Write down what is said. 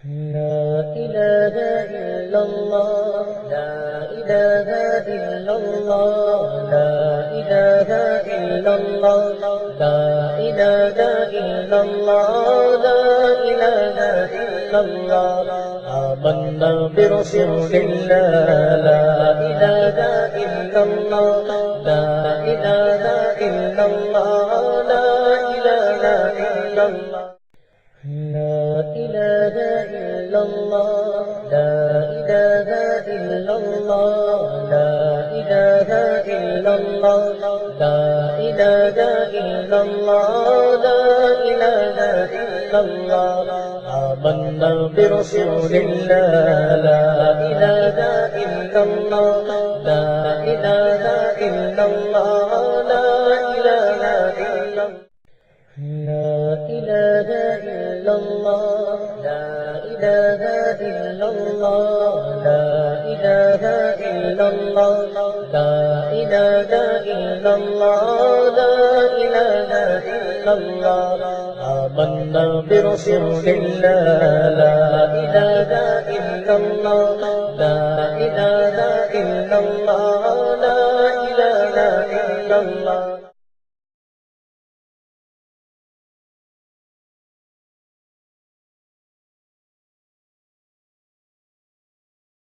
لا إله إلا الله لا إله إلا الله لا إله إلا الله لا إله إلا الله لا إله إلا الله آمنا برسول الله لا إله إلا الله لا إله إلا الله لا إله إلا الله لا إله إلا الله لا إله إلا الله لا إله إلا الله لا إله إلا الله لا إله إلا الله آمنا برسول الله لا إله إلا الله لا إله إلا الله لا إله إلا الله لا إله إلا الله لا إله إلا الله لا إله إلا الله لا إله إلا الله لا إله إلا الله آمنا برسول الله لا إله إلا الله لا إله إلا الله لا إله إلا الله